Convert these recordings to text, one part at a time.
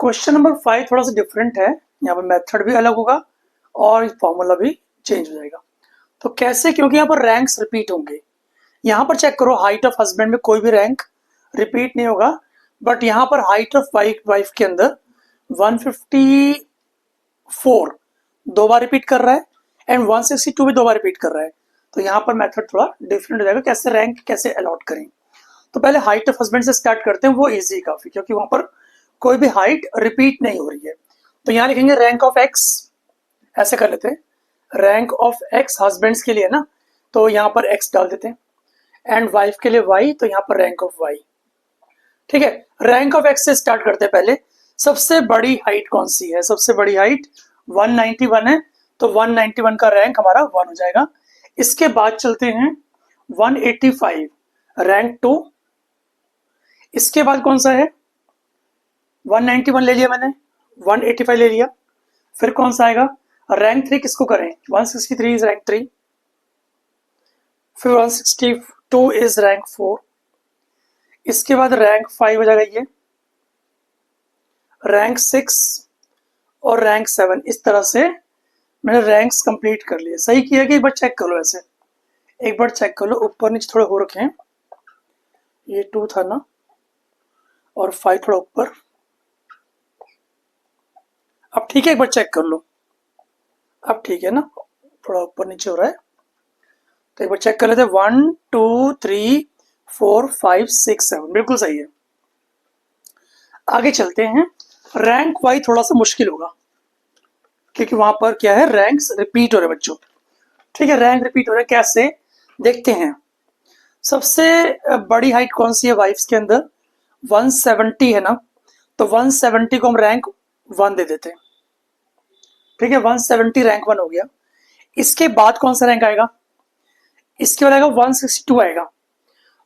Question number 5 थोड़ा सा different है। यहाँ पर मेथड भी अलग होगा और फॉर्मूला भी चेंज हो जाएगा। तो कैसे? क्योंकि यहाँ पर रैंक्स रिपीट होंगे। यहाँ पर चेक करो, हाइट ऑफ हस्बैंड में कोई भी रैंक रिपीट नहीं होगा, बट यहाँ पर हाइट ऑफ वाइफ के अंदर 154 दो बार रिपीट कर रहा है एंड 162 भी दो बार रिपीट कर रहा है। तो यहाँ पर मेथड थोड़ा डिफरेंट हो जाएगा, कैसे रैंक कैसे अलॉट करें। तो पहले हाइट ऑफ हस्बैंड से स्टार्ट करते हैं, वो इजी काफी, क्योंकि वहां पर कोई भी हाइट रिपीट नहीं हो रही है। तो यहाँ लिखेंगे रैंक ऑफ एक्स, ऐसे कर लेते हैं, रैंक ऑफ एक्स हस्बैंड्स के लिए ना, तो यहाँ पर एक्स डाल देते हैं, एंड वाइफ के लिए वाई, तो यहाँ पर रैंक ऑफ वाई। ठीक है, रैंक ऑफ एक्स से स्टार्ट करते हैं। पहले सबसे बड़ी हाइट कौन सी है? सबसे बड़ी हाइट 191 है, तो 191 का रैंक हमारा 1 हो जाएगा। इसके बाद चलते हैं 185, रैंक 2। इसके बाद कौन सा है? 191 ले लिया मैंने, 185 ले लिया। फिर कौन सा आएगा? रैंक 3 किसको करें? 163 इज रैंक 3, फिर 162 इज रैंक 4। इसके बाद रैंक 5 हो जाएगा ये, रैंक 6 और रैंक 7। इस तरह से मैंने रैंक्स कंप्लीट कर लिए। सही किया कि एक बार चेक कर लो, ऐसे एक बार चेक कर लो, ऊपर नीचे थोड़े हो रखे हैं। ये 2 था ना, और 5 थोड़ा ऊपर। अब ठीक है, एक बार चेक कर लो, अब ठीक है ना, थोड़ा ऊपर नीचे हो रहा है। तो एक बार चेक कर लेते हैं, 1 2 3 4 5 6 7, बिल्कुल सही है। आगे चलते हैं। रैंक वाई थोड़ा सा मुश्किल होगा, क्योंकि वहां पर क्या है, रैंक्स रिपीट हो रहे बच्चों। ठीक है, रैंक रिपीट हो रहे, कैसे देखते हैं। सबसे बड़ी हाइट कौन सी है वाइफ्स के अंदर? 170 है ना, तो 170 को हम रैंक 1 दे देते हैं। ठीक है, 170 रैंक 1 हो गया। इसके बाद कौन सा रैंक आएगा? इसके बाद आएगा 162 आएगा।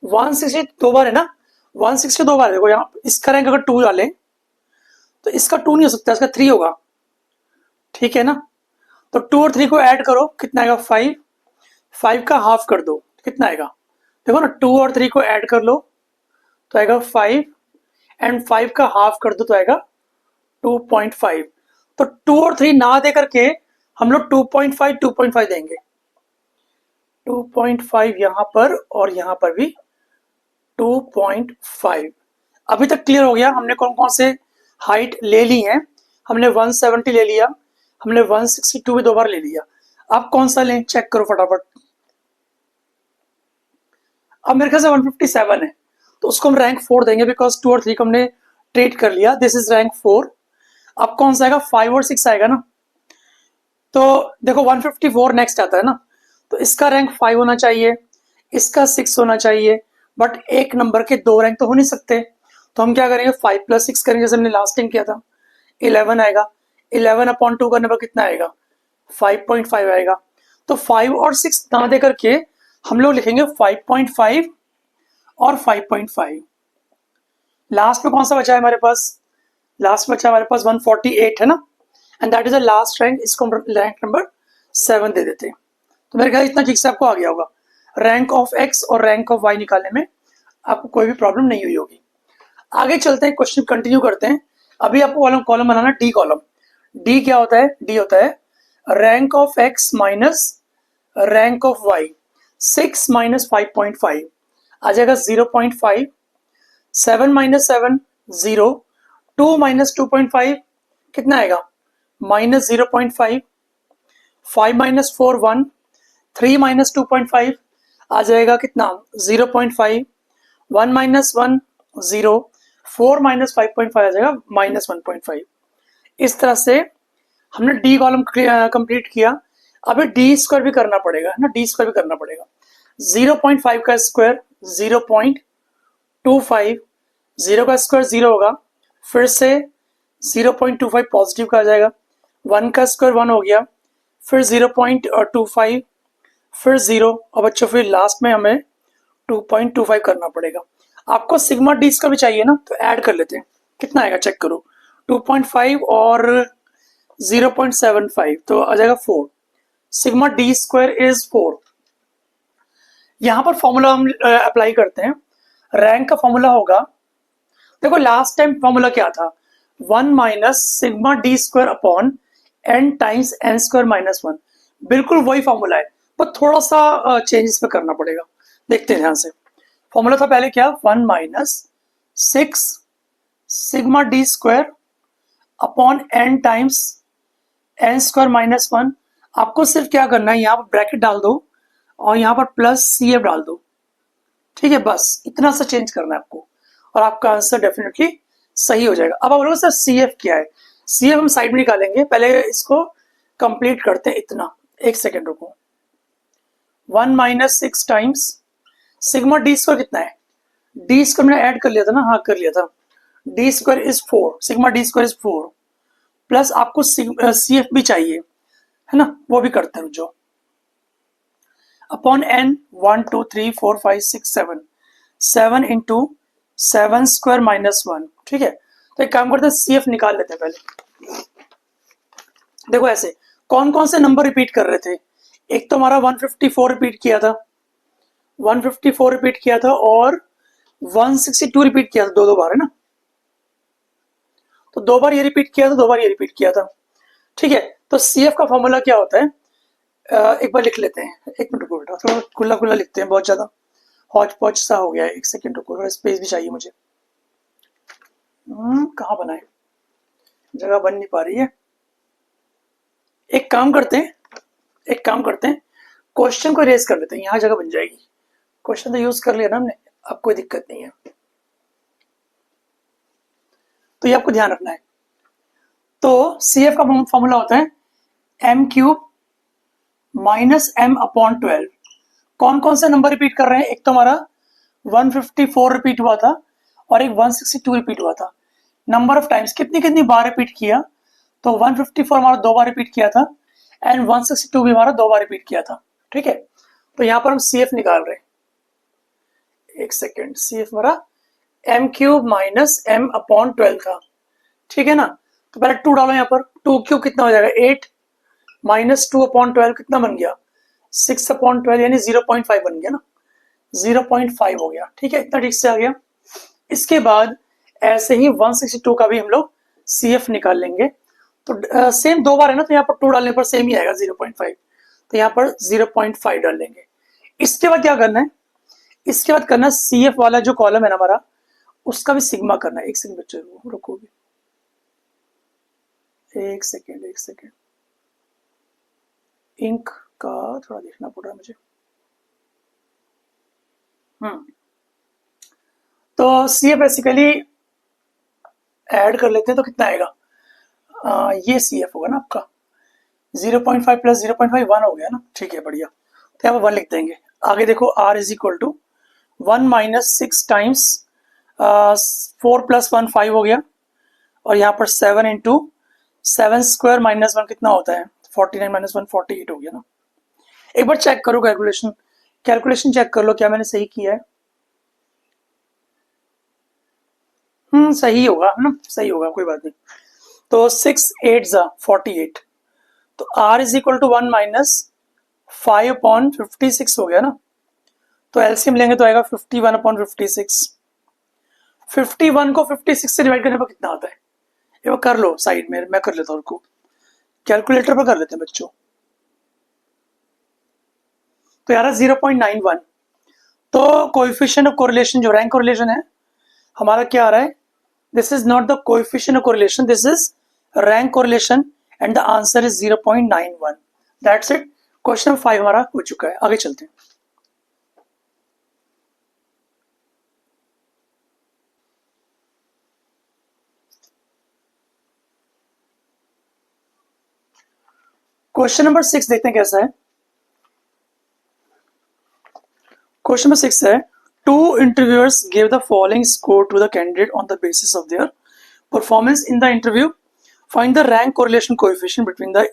160 दो बार है ना, 160 दो बार। देखो यहाँ इसका रैंक अगर 2 डालें तो इसका 2 नहीं हो सकता, इसका 3 होगा। ठीक है ना, तो 2 और 3 को ऐड करो, कितना आएगा? 5। 5 का हाफ कर दो, कितना आएगा? देखो ना, 2 और 3 को ऐड कर लो तो आएगा 5, एंड 5 का हाफ कर दो तो आएगा 2.5। तो 2 और 3 ना दे करके हम लोग 2.5 देंगे। 2.5 यहां पर और यहां पर भी 2.5। अभी तक क्लियर हो गया हमने कौन कौन से हाइट ले ली है। हमने 170 ले लिया, हमने 162 भी दो बार ले लिया। अब कौन सा लें, चेक करो फटाफट। अब मेरे ख्याल से 157 है, तो उसको हम रैंक 4 देंगे, बिकॉज 2 और 3 को हमने ट्रीट कर लिया। This is rank 4। अब कौन सा आएगा? 5 और 6 आएगा ना। तो देखो 154 नेक्स्ट आता है ना, तो इसका रैंक 5 होना चाहिए, इसका 6 होना चाहिए, बट एक नंबर के 2 रैंक तो हो नहीं सकते। तो हम क्या करेंगे? 5 + 6 करेंगे, जैसे हमने लास्ट टाइम किया था। 11 आएगा, 11/2 करने पर कितना आएगा? 5.5 आएगा। तो 5 और 6 ना दे करके हम लोग लिखेंगे 5.5 और 5.5। लास्ट में कौन सा बचा है हमारे पास? लास्ट में बचा हमारे पास 148 है ना, and that is the last rank. इसको हम रैंक नंबर 7 दे देते हैं। तो मेरे ख्याल इतना ठीक से आपको आ गया होगा। रैंक ऑफ एक्स और रैंक ऑफ वाई निकालने में आपको कोई भी प्रॉब्लम नहीं हुई होगी। आगे चलते हैं, क्वेश्चन कंटिन्यू करते हैं। अभी आपको कॉलम बनाना, डी कॉलम। डी क्या होता है? डी होता है rank of X minus rank of Y. 6 - 5.5 आ जाएगा 0.5। 7 - 7 0। 2 - 2.5 कितना आएगा? -0.5। 5 - 4 1। 3 - 2.5 आ जाएगा कितना? 0.5। 1 - 1 0। 4 - 5.5 आ जाएगा -1.5। इस तरह से हमने डी कॉलम कंप्लीट किया। अभी डी स्क्वायर भी करना पड़ेगा, है ना, डी स्क्वायर भी करना पड़ेगा। 0.5 का स्क्वायर 0.25। 0 का स्क्वायर 0 होगा, फिर से 0.25 पॉजिटिव का आ जाएगा। 1 का स्क्वायर 1 हो गया, फिर 0.25, फिर 0, और बच्चों फिर लास्ट में हमें 2.25 करना पड़ेगा। आपको सिग्मा डी स्क्वायर भी चाहिए ना, तो ऐड कर लेते हैं। कितना आएगा चेक करो, 2.5 और 0.75, तो आ जाएगा 4। Sigma D square is 4। यहां पर फॉर्मूला हम अप्लाई करते हैं। रैंक का फॉर्मूला होगा, देखो लास्ट टाइम फॉर्मूला क्या था? 1 minus sigma D square upon N times N square minus 1। बिल्कुल वही फॉर्मूला है, पर थोड़ा सा चेंजेस पे करना पड़ेगा। देखते हैं ध्यान से। फॉर्मूला था पहले क्या, 1 minus 6 sigma D square upon N times N square minus 1। आपको सिर्फ क्या करना है, यहाँ पर ब्रैकेट डाल दो और यहाँ पर प्लस सी एफ डाल दो, ठीक है, बस इतना सा चेंज करना है आपको और आपका आंसर डेफिनेटली सही हो जाएगा। अब आप बोलोगे सर सी एफ क्या है, सी एफ हम साइड में निकालेंगे, पहले इसको कंप्लीट करते हैं। इतना, एक सेकेंड रुको। 1 minus 6 times sigma D square कितना है, डी स्क्वायर मैंने ऐड कर लिया था ना, हाँ कर लिया था, D square is 4, sigma D square is 4, plus आपको सी एफ भी चाहिए है ना, वो भी करते हैं जो upon N 1 2 3 4 5 6 7 7 into 7 square minus 1। ठीक है, तो एक काम करते हैं सी एफ निकाल लेते हैं पहले। देखो ऐसे कौन कौन से नंबर रिपीट कर रहे थे, एक तो हमारा 154 रिपीट किया था, 154 रिपीट किया था और 162 रिपीट किया था, दो दो बार है ना, तो दो बार ये रिपीट किया था, दो बार ये रिपीट किया था। ठीक है, तो सी एफ का फॉर्मूला क्या होता है, एक बार लिख लेते हैं, एक मिनट रुको बेटा, थोड़ा खुला खुला लिखते हैं, बहुत ज्यादा हौच पौच सा हो गया है, एक सेकेंड रुको, थोड़ा स्पेस भी चाहिए मुझे। कहाँ बनाए, जगह बन नहीं पा रही है। एक काम करते हैं, एक काम करते हैं, क्वेश्चन को रेज कर लेते हैं, यहाँ जगह बन जाएगी। क्वेश्चन तो यूज कर लिया ना हमने, अब कोई दिक्कत नहीं है। तो ये आपको ध्यान रखना है। तो सी एफ का फॉर्मूला होता है M cube minus M upon 12। कौन कौन से नंबर रिपीट कर रहे हैं, एक तो हमारा 154 रिपीट हुआ था और एक 162 रिपीट हुआ था। नंबर ऑफ टाइम्स कितनी कितनी बार रिपीट किया, तो 154 हमारा दो बार रिपीट किया था एंड 162 भी हमारा दो बार रिपीट किया था। ठीक है, तो यहां पर हम सी एफ निकाल रहे हैं, एक सेकेंड, सी एफ हमारा M cube minus M upon 12 का। ठीक है ना, तो पहले 2 डालो यहाँ पर, 2 क्यूब कितना हो जाएगा 8 माइनस 2 अपॉन 12 कितना बन गया 6 अपॉन 12 यानी 0.5 बन गया ना, 0.5 हो गया। ठीक है, इतना ठीक से आ गया। इसके बाद ऐसे ही 162 का भी हम लोग सी एफ निकाल लेंगे। तो सेम दो बार है ना, तो यहाँ पर 2 डालने पर सेम ही आएगा 0.5, तो यहाँ पर 0.5 डाल लेंगे। इसके बाद क्या करना है, इसके बाद करना सी एफ वाला जो कॉलम है ना हमारा, उसका भी सिग्मा करना है। एक सेकंड बच्चे रुको भी, एक सेकेंड एक सेकेंड, इंक का थोड़ा देखना पड़ रहा है मुझे। तो सी एफ बेसिकली ऐड कर लेते हैं तो कितना आएगा, ये सी एफ होगा ना आपका 0.5 प्लस 0.5 1 हो गया ना। ठीक है, बढ़िया, तो यहाँ पर 1 लिख देंगे। आगे देखो R is equal to 1 minus 6 times 4 plus 1 5 हो गया और यहाँ पर 7 इंटू 7 स्क्वायर माइनस 1 कितना होता है 49 माइनस 1 48 हो गया ना। एक बार चेक करो कैलकुलेशन, कैलकुलेशन चेक कर लो क्या मैंने सही किया है। सही होगा है ना, सही होगा, कोई बात नहीं। तो 6 8 48, तो r is equal to 1 minus 5 upon 56 हो गया ना, तो एलसीएम लेंगे तो आएगा 51 अपॉन 56। 51 को 56 से डिवाइड करने पर कितना आता है, ये वो कर लो साइड में, मैं कर लेता हूँ उनको, कैलकुलेटर पर कर लेते हैं बच्चों। तो यार 0.91, तो कोएफिशिएंट ऑफ कोरिलेशन जो रैंक कोरिलेशन है हमारा क्या आ रहा है, this is not the coefficient of correlation, this is rank correlation and the answer is 0.91। That's it, question 5 हमारा हो चुका है। आगे चलते हैं। क्वेश्चन नंबर 6 देखते हैं कैसा है। क्वेश्चन नंबर 6 है, two interviewers give the following score to the candidate on the basis of their performance in the interview, find the rank correlation coefficient between the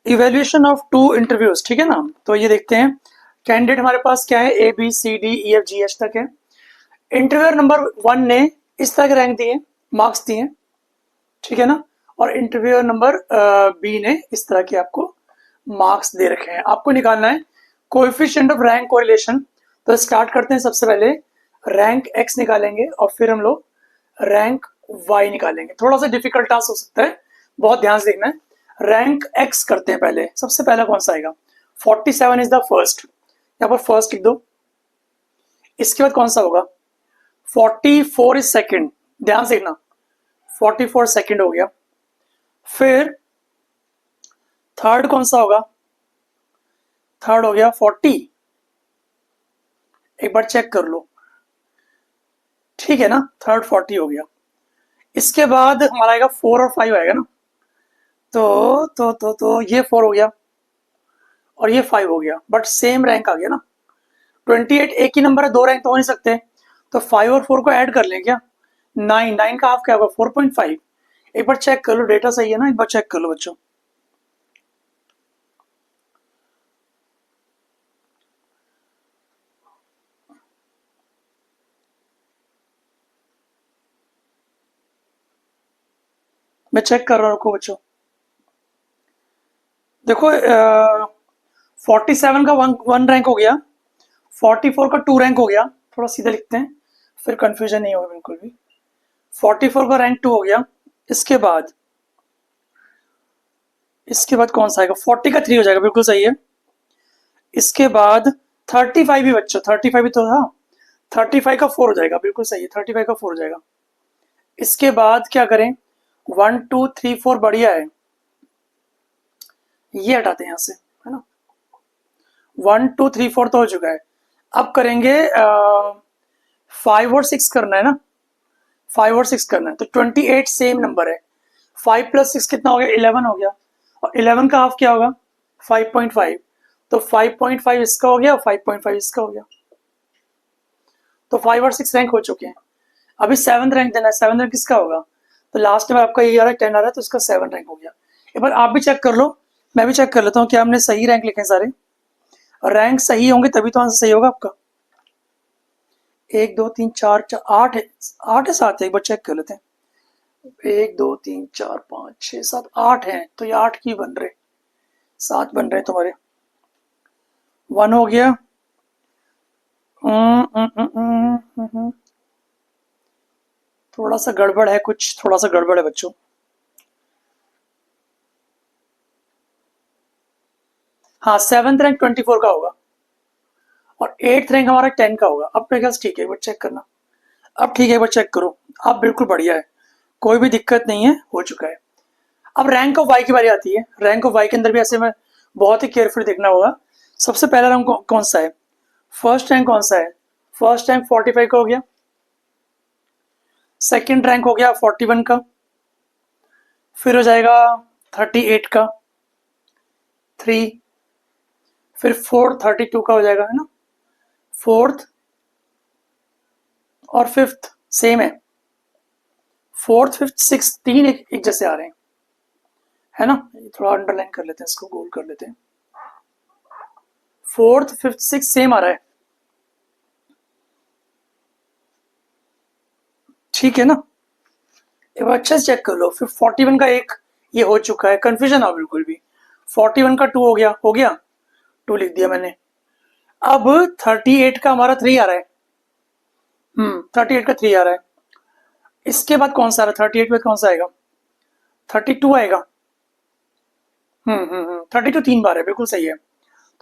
evaluation of two interviews. ठीक है ना, तो ये देखते हैं candidate हमारे पास क्या है, A B C D E F G H तक है। इंटरव्यूअर नंबर 1 ने इस तरह के रैंक दिए, मार्क्स दिए, ठीक है ना, और इंटरव्यूअर नंबर बी ने इस तरह के आपको मार्क्स दे रखे हैं। आपको निकालना है कोएफिशिएंट ऑफ रैंक कोरिलेशन। तो स्टार्ट करते हैं, सबसे पहले रैंक एक्स निकालेंगे और फिर हम लोग रैंक वाई निकालेंगे। थोड़ा सा डिफिकल्ट टास्क हो सकता है, बहुत ध्यान से देखना है। रैंक एक्स करते हैं पहले, सबसे पहला कौन सा आएगा? 47 इज द फर्स्ट, यहाँ पर फर्स्ट लिख दो। इसके बाद कौन सा होगा? 44 इज सेकेंड, ध्यान से देखना, 44 सेकेंड हो गया। फिर थर्ड कौन सा होगा? थर्ड हो गया 40, एक बार चेक कर लो, ठीक है ना, थर्ड 40 हो गया। इसके बाद हमारा आएगा 4 और 5 आएगा ना, तो ये 4 हो गया और ये 5 हो गया, बट सेम रैंक आ गया ना। 28 एक ही नंबर है, दो रैंक तो हो नहीं सकते, तो 5 और 4 को ऐड कर लें क्या? 9 का हाफ क्या होगा? 4.5। एक बार चेक कर लो, डेटा सही है ना, एक बार चेक कर लो बच्चों। मैं चेक कर रहा हूँ, रुको बच्चों। देखो 47 का वन रैंक हो गया, 44 का 2 रैंक हो गया, थोड़ा सीधा लिखते हैं फिर कंफ्यूजन नहीं होगा बिल्कुल भी। 44 का रैंक 2 हो गया। इसके बाद कौन सा आएगा? 40 का 3 हो जाएगा, बिल्कुल सही है। इसके बाद 35 भी बच्चों, 35 भी तो था, 35 का 4 हो जाएगा, बिल्कुल सही है, 35 का 4 हो जाएगा। इसके बाद क्या करें? 1 2 3 4 बढ़िया है, ये हटाते हैं यहाँ से, है ना। 1 2 3 4 तो हो चुका है। अब करेंगे 5 और 6 करना है ना, 5 और 6 करना है, तो 28 सेम नंबर है। 5 प्लस 6 कितना हो गया? 11 हो गया, और 11 का हाफ क्या होगा? 5.5, तो 5.5 इसका हो गया, 5.5 इसका हो गया, तो 5 और 6 रैंक हो चुके हैं। अभी 7th रैंक देना है, 7th रैंक किसका होगा? तो लास्ट में आपका ये आ रहा है 10 आ रहा है, तो इसका 7 रैंक हो गया। एक बार आप भी चेक कर लो, मैं भी चेक कर लेता हूँ क्या हमने सही रैंक लिखे हैं सारे। रैंक सही होंगे तभी तो आंसर सही होगा आपका। 1 2 3 4 8 है, 8 है 7 है, एक बार चेक कर लेते हैं। 1 2 3 4 5 6 7 8 है, तो ये 8 की बन रहे, 7 बन रहे तुम्हारे। 1 हो गया। थोड़ा सा गड़बड़ है, कुछ थोड़ा सा गड़बड़ है बच्चों। हाँ, 7th रैंक 24 का होगा, और 8th रैंक हमारा 10 का होगा। अब मेरे ख्याल ठीक है, एक बार चेक करना। अब ठीक है, एक बार चेक करो, अब बिल्कुल बढ़िया है, कोई भी दिक्कत नहीं है, हो चुका है। अब रैंक ऑफ वाई की बारी आती है। रैंक ऑफ वाई के अंदर भी ऐसे में बहुत ही केयरफुल देखना होगा। सबसे पहला रैंक कौन सा है? फर्स्ट रैंक कौन सा है? फर्स्ट रैंक 45 का हो गया। सेकंड रैंक हो गया 41 का, फिर हो जाएगा 38 का 3, फिर फोर्थ 32 का हो जाएगा, है ना। फोर्थ और फिफ्थ सेम है, फोर्थ फिफ्थ सिक्स तीन एक जैसे आ रहे हैं, है ना। थोड़ा अंडरलाइन कर लेते हैं, इसको गोल कर लेते हैं। फोर्थ फिफ्थ सिक्स सेम आ रहा है, ठीक है ना। एक बार अच्छे से चेक कर लो। फिर 41 का एक ये हो चुका है, कंफ्यूजन हो बिल्कुल भी। 41 का 2 हो गया, 2 लिख दिया मैंने। अब 38 का हमारा 3 आ रहा है, 38 का 3 आ रहा है। इसके बाद कौन सा आ रहा है? 38 के बाद कौन सा आएगा? 32 आएगा। 32 3 बार है, बिल्कुल सही है।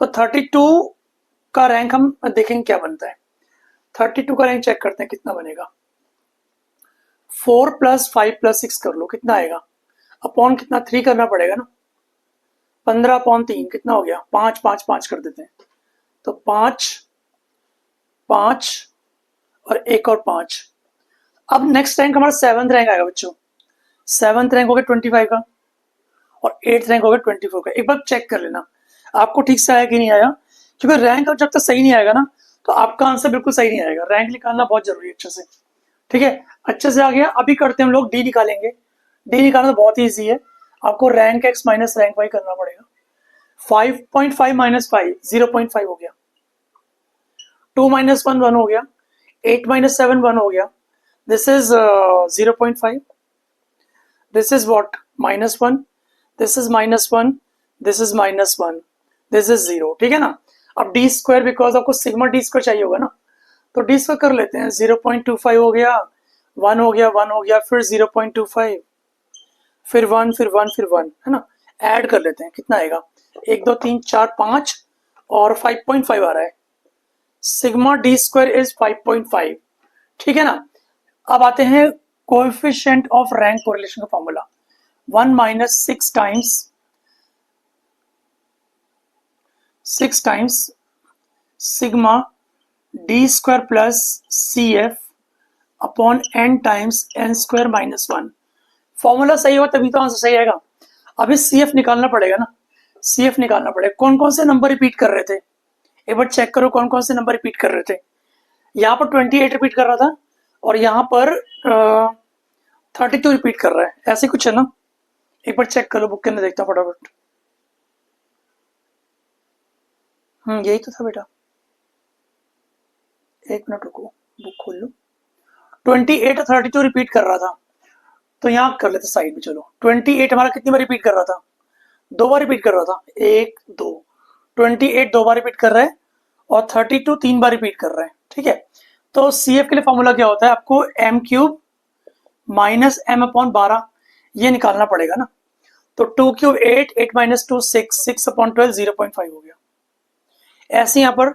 तो 32 का रैंक हम देखेंगे क्या बनता है। 32 का रैंक चेक करते हैं कितना बनेगा। 4 प्लस 5 प्लस 6 कर लो, कितना आएगा? अपॉन कितना? 3 करना पड़ेगा ना। 15 अपॉन 3 कितना हो गया? 5 5 5 कर देते हैं, तो 5 5 और एक और 5। अब नेक्स्ट रैंक हमारा 7th रैंक आएगा बच्चों। 7th रैंक हो गया 25 का, और 8th रैंक हो गया 24 का। एक बार चेक कर लेना आपको ठीक से आया कि नहीं आया, क्योंकि रैंक जब तक सही नहीं आएगा ना, तो आपका आंसर बिल्कुल सही नहीं आएगा। रैंक निकालना बहुत जरूरी है अच्छे से, ठीक है। अच्छे से आ गया। अभी करते हैं हम लोग डी निकालेंगे। डी निकालना तो बहुत ईजी है, आपको rank X minus rank Y करना पड़ेगा। 5.5 माइनस 5 0.5 हो गया, 2 माइनस 1 1 हो गया, 8 माइनस 7 1 हो गया, this is 0.5, this is what -1, this is -1, this is -1, this is 0, ठीक है ना। अब डी स्क्वायर, बिकॉज आपको सिग्मा डी स्क्वायर चाहिए होगा ना, तो डी स्क्वायर कर लेते हैं। 0.25 हो गया 1 हो गया, 1 हो गया, फिर 0.25, फिर 1, फिर 1, फिर 1, है ना। ऐड कर लेते हैं, कितना आएगा, 1 2 3 4 5 और 5.5 आ रहा है। सिग्मा डी स्क्वायर इज 5.5, ठीक है ना। अब आते हैं कोएफिशिएंट ऑफ रैंक कोरिलेशन का formula, 1 minus 6 times sigma D square plus C F upon N times N square minus 1। Formula सही हो तभी तो आंसर सही आएगा। अभी सी एफ निकालना पड़ेगा ना, सी एफ निकालना पड़ेगा। कौन कौन से नंबर रिपीट कर रहे थे, एक बार चेक करो कौन कौन से नंबर रिपीट कर रहे थे। यहाँ पर 28 रिपीट कर रहा था और यहाँ पर 32 रिपीट कर रहा है, ऐसे कुछ है ना। एक बार चेक कर लो बुक के अंदर, देखता फटाफट। यही तो था बेटा, एक मिनट रुको, बुक खोल लो। 28 और 32 रिपीट कर रहा था, तो यहाँ कर लेते साइड में। चलो 28 हमारा कितनी बार रिपीट कर रहा था, 2 बार रिपीट कर रहा था, 1 2। 28 2 बार रिपीट कर रहा है और 32 3 बार रिपीट कर रहा है, ठीक है। तो सी एफ के लिए फॉर्मूला क्या होता है, आपको M cube minus M upon 12 ये निकालना पड़ेगा ना। तो 2 क्यूब 8, 8 माइनस 2 6, 6 अपॉन 12 0.5 हो गया। ऐसे यहाँ पर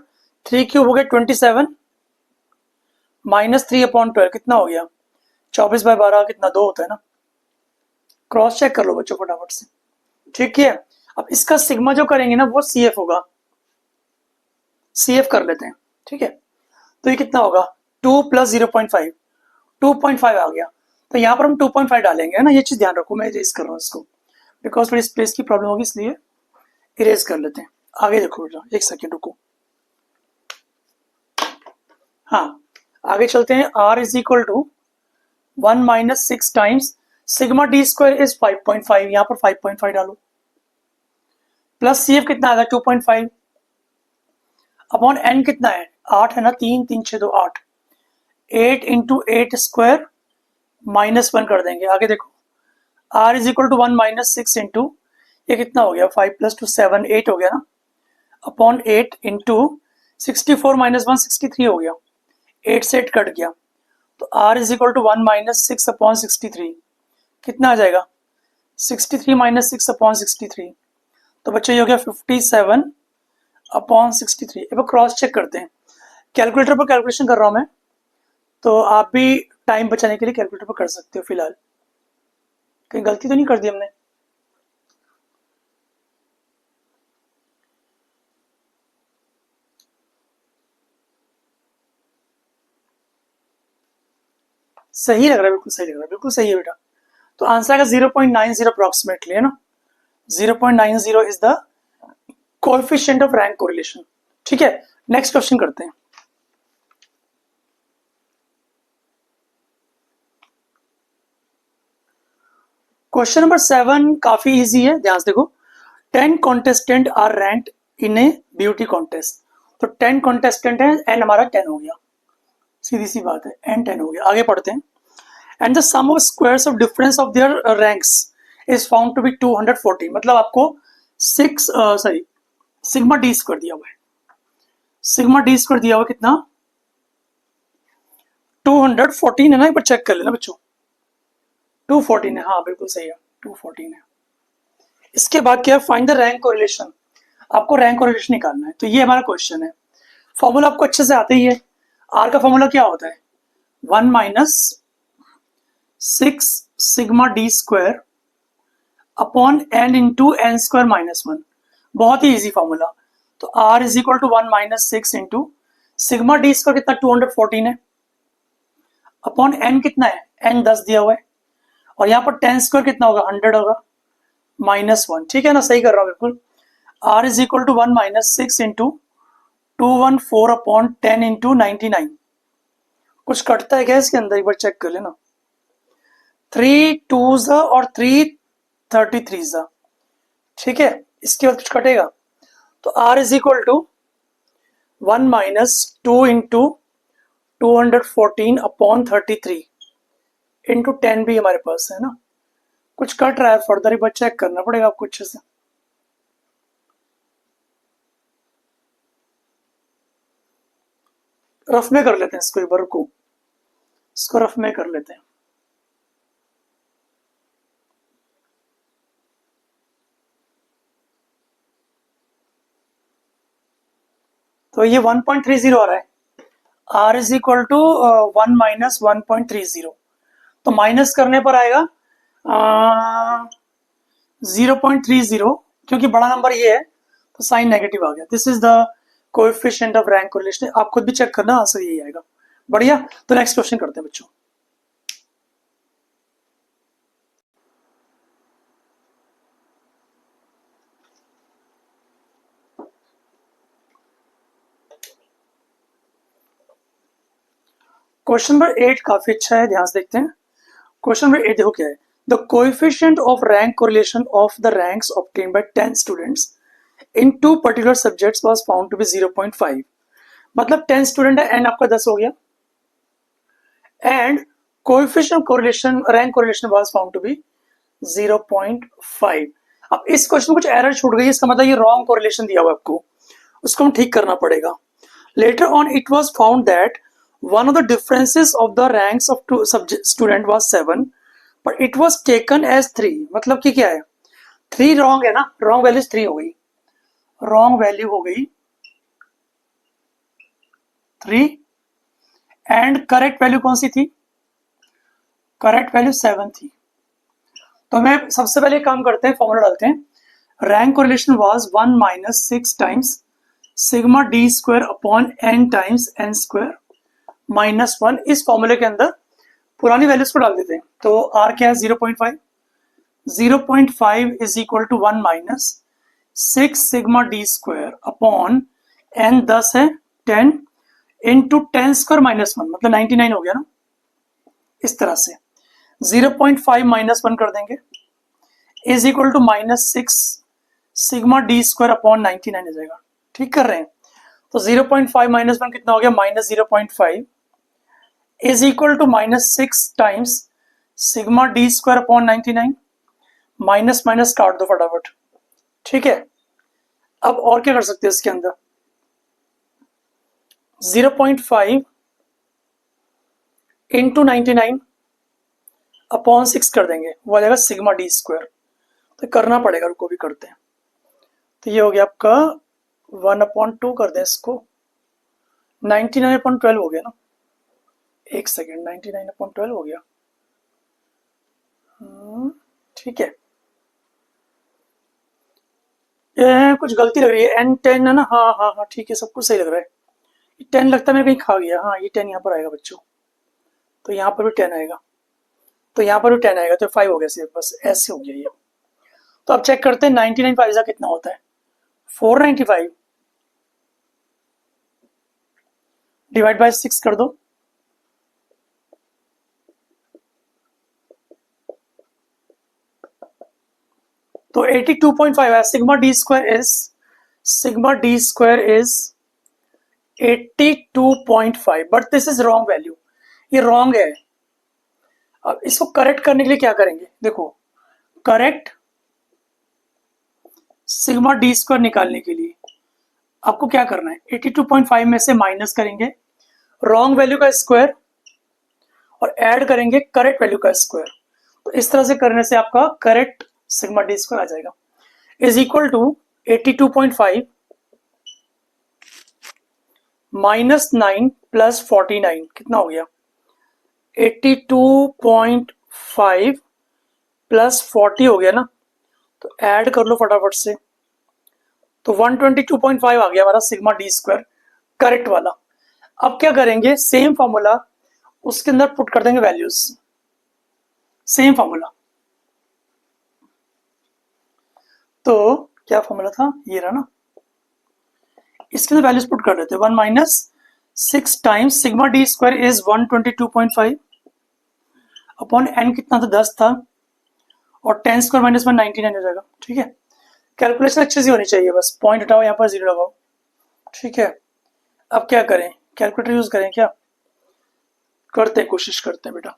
3 क्यूब हो गया 27 माइनस 3 अपॉन 12 कितना हो गया, 24/12 कितना 2 होता है ना। क्रॉस चेक कर लो बच्चों फटाफट से, ठीक है। अब इसका सिग्मा जो करेंगे ना वो सी एफ होगा, सी एफ कर लेते हैं, ठीक है। तो ये कितना होगा, 2 प्लस 0.5, 2.5 आ गया। तो यहाँ पर हम 2.5 डालेंगे, है ना। ये चीज ध्यान रखो, मैं इरेज कर रहा हूँ इसको बिकॉज थोड़ी स्पेस की प्रॉब्लम होगी, इसलिए इरेज कर लेते हैं। आगे देखो बेटा, एक सेकेंड रुको। हाँ, आगे चलते हैं। r is equal to 1 minus 6 times sigma D square is 5.5, यहाँ पर 5.5 डालो, प्लस सी एफ कितना आएगा 2.5 अपॉन एन कितना है 8 है ना, 3 3 6 2 8, 8 इंटू 8 स्क्वायर माइनस 1 कर देंगे। आगे देखो, r is equal to 1 minus 6 into ये कितना हो गया 5 प्लस 2 7 8 हो गया ना, अपॉन 8 इंटू 64 माइनस 1 63 हो गया, 8 से 8 कट गया। तो r is equal to 1 minus 6 upon 63 कितना आ जाएगा, 63 माइनस 6 अपॉन 63। तो बच्चों ये हो गया 57 अपॉन 63। अब क्रॉस चेक करते हैं, कैलकुलेटर पर कैलकुलेशन कर रहा हूं मैं, तो आप भी टाइम बचाने के लिए कैलकुलेटर पर कर सकते हो। फिलहाल कहीं गलती तो नहीं कर दी हमने, सही लग रहा है, बिल्कुल सही लग रहा है, बिल्कुल सही है बेटा। तो आंसर आएगा 0.90 अप्रोक्सीमेटली, है ना। 0.90 is the coefficient of rank correlation, ठीक है। नेक्स्ट क्वेश्चन करते हैं। क्वेश्चन नंबर 7 काफी इजी है, ध्यान से देखो। 10 contestant are ranked in a beauty contest. तो 10 कॉन्टेस्टेंट है, एन हमारा 10 हो गया, सीधी सी बात है, एन 10 हो गया। आगे पढ़ते हैं। And the sum of squares of difference of their ranks is found to be 240। मतलब आपको 6 सॉरी सिग्मा डी स्क्वायर दिया हुआ है, सिग्मा डी स्क्वायर दिया हुआ कितना 214 है ना, एक बार चेक कर लेना बच्चों। 214 है, हाँ बिल्कुल सही है, 214 है। इसके बाद क्या है, फाइंड द रैंक कोरिलेशन। आपको रैंक कोरिलेशन निकालना है, तो ये हमारा क्वेश्चन है। फॉर्मूला आपको अच्छे से आता ही है। आर का फॉर्मूला क्या होता है, 1 minus 6 sigma D square upon N into N square minus 1। बहुत ही इजी फॉर्मूला। तो R is equal to 1 minus 6 into sigma D square कितना 214 है, अपॉन एन कितना है, एन 10 दिया हुआ है, और यहाँ पर 10 स्क्वायर कितना होगा 100 होगा, माइनस 1, ठीक है ना, सही कर रहा हूँ बिल्कुल। R is equal to 1 minus 6 into 214 upon 10 into 99। कुछ कटता है क्या इसके अंदर, एक बार चेक कर लेना। 3 टू ज़ा और 3 33 ज़ा, ठीक है। इसके बाद कुछ कटेगा, तो R is equal to 1 minus 2 into 214 upon 33 into 10 भी हमारे पास है ना। कुछ कट रहा है फर्दर, एक बार चेक करना पड़ेगा आपको अच्छे से। रफ में कर लेते हैं इसको एक बार को। इसको रफ में कर लेते हैं। तो ये 1.30 आ रहा है, r is equal to 1 minus 1.30, तो माइनस करने पर आएगा 0.30, क्योंकि बड़ा नंबर ये है तो साइन नेगेटिव आ गया। This is the coefficient of rank correlation. आप खुद भी चेक करना, आंसर यही आएगा। बढ़िया, तो नेक्स्ट क्वेश्चन करते हैं बच्चों। क्वेश्चन नंबर 8 काफी अच्छा है, ध्यान से देखते हैं। क्वेश्चन नंबर 8 देखो क्या है। The coefficient of rank correlation of the ranks obtained by 10 students in 2 particular subjects was found to be 0.5। मतलब 10 स्टूडेंट है, एंड आपका 10 हो गया, and coefficient correlation rank correlation was found to be 0.5। अब इस क्वेश्चन में कुछ एरर छूट गई, इसका मतलब ये रॉन्ग कोरिलेशन दिया हुआ आपको, उसको हम ठीक करना पड़ेगा। Later on it was found that one of the differences of the ranks of two student was 7, but it was taken as 3। मतलब कि क्या है, 3 रॉन्ग है ना, रॉन्ग वैल्यू 3 हो गई, रॉन्ग वैल्यू हो गई 3, एंड करेक्ट वैल्यू कौन सी थी, करेक्ट वैल्यू 7 थी। तो मैं सबसे पहले काम करते हैं, फॉर्मूला डालते हैं। Rank correlation was 1 minus 6 times sigma D square upon n times n square -1। इस फॉर्मूले के अंदर पुरानी वैल्यूज को डाल देते हैं। तो r क्या है, 0.5, 0.5 is equal to 1 minus 6 sigma D square upon n 10 है 10 इंटू 10 स्क्वायर -1, मतलब 99 हो गया ना। इस तरह से 0.5 -1 कर देंगे, is equal to -6 sigma D square upon 99 हो जाएगा। ठीक कर रहे हैं, तो 0.5 -1 कितना हो गया, -0.5 is equal to -6 times sigma D square upon 99, minus minus काट दो फटाफट। ठीक है, अब और क्या कर सकते हैं इसके अंदर, 0.5 इंटू 99 अपॉन 6 कर देंगे, वो आ जाएगा सिग्मा डी स्क्वायर। तो करना पड़ेगा, रुको भी करते हैं। तो ये हो गया आपका 1/2 कर दें इसको, 99/12 हो गया ना। एक सेकेंड, 99/12 हो गया। ठीक है, ये कुछ गलती लग रही है, n10 है ना। हाँ हाँ हाँ ठीक है, सब कुछ सही लग रहा है। 10 लगता है मैं कहीं खा गया। हाँ, ये 10 यहाँ पर आएगा बच्चों, तो यहाँ पर भी 10 आएगा, तो यहाँ पर भी 10 आएगा, तो 5 हो गया सिर्फ, बस ऐसे हो गया ये। तो अब चेक करते हैं 99 5 कितना होता है, 495 डिवाइड बाय 6 कर दो, तो 82.5 है। Sigma D square is 82.5, but this is wrong value, ये रॉन्ग है। अब इसको करेक्ट करने के लिए क्या करेंगे, देखो, करेक्ट सिग्मा डी स्क्वायर निकालने के लिए आपको क्या करना है, 82.5 में से माइनस करेंगे रॉन्ग वैल्यू का स्क्वायर और ऐड करेंगे करेक्ट वैल्यू का स्क्वायर। तो इस तरह से करने से आपका करेक्ट सिग्मा डी स्क्वायर आ जाएगा, is equal to 82.5 minus 9 plus 49 कितना हो गया, 82.5 प्लस 40 हो गया ना। तो ऐड कर लो फटाफट से, तो 122.5 आ गया हमारा सिग्मा डी स्क्वायर करेक्ट वाला। अब क्या करेंगे, सेम फॉर्मूला उसके अंदर पुट कर देंगे वैल्यूज, सेम फॉर्मूला। तो क्या फॉर्मूला था, ये रहा ना, इसके अंदर वैल्यूज पुट कर देते हैं। 1 minus 6 times sigma D square is 122.5 upon N कितना था, 10 था, और 10 स्क्वायर -1 99 हो जाएगा। ठीक है, कैलकुलेशन अच्छे से होनी चाहिए, बस पॉइंट हटाओ, यहाँ पर 0 लगाओ। ठीक है, अब क्या करें, कैलकुलेटर यूज करें क्या, करते हैं, कोशिश करते हैं बेटा।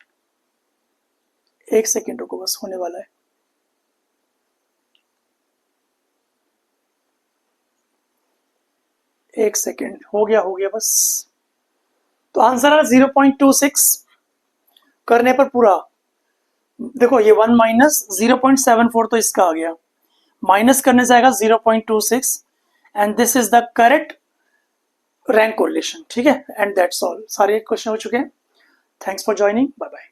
एक सेकेंड रुको, बस होने वाला है। एक सेकेंड, हो गया बस। तो आंसर है 0.26 करने पर पूरा देखो ये 1 माइनस 0.74 तो इसका आ गया, माइनस करने से आएगा 0.26 and this is the correct rank correlation. ठीक है, एंड दैट्स ऑल, सारे क्वेश्चन हो चुके हैं। Thanks for joining, bye bye.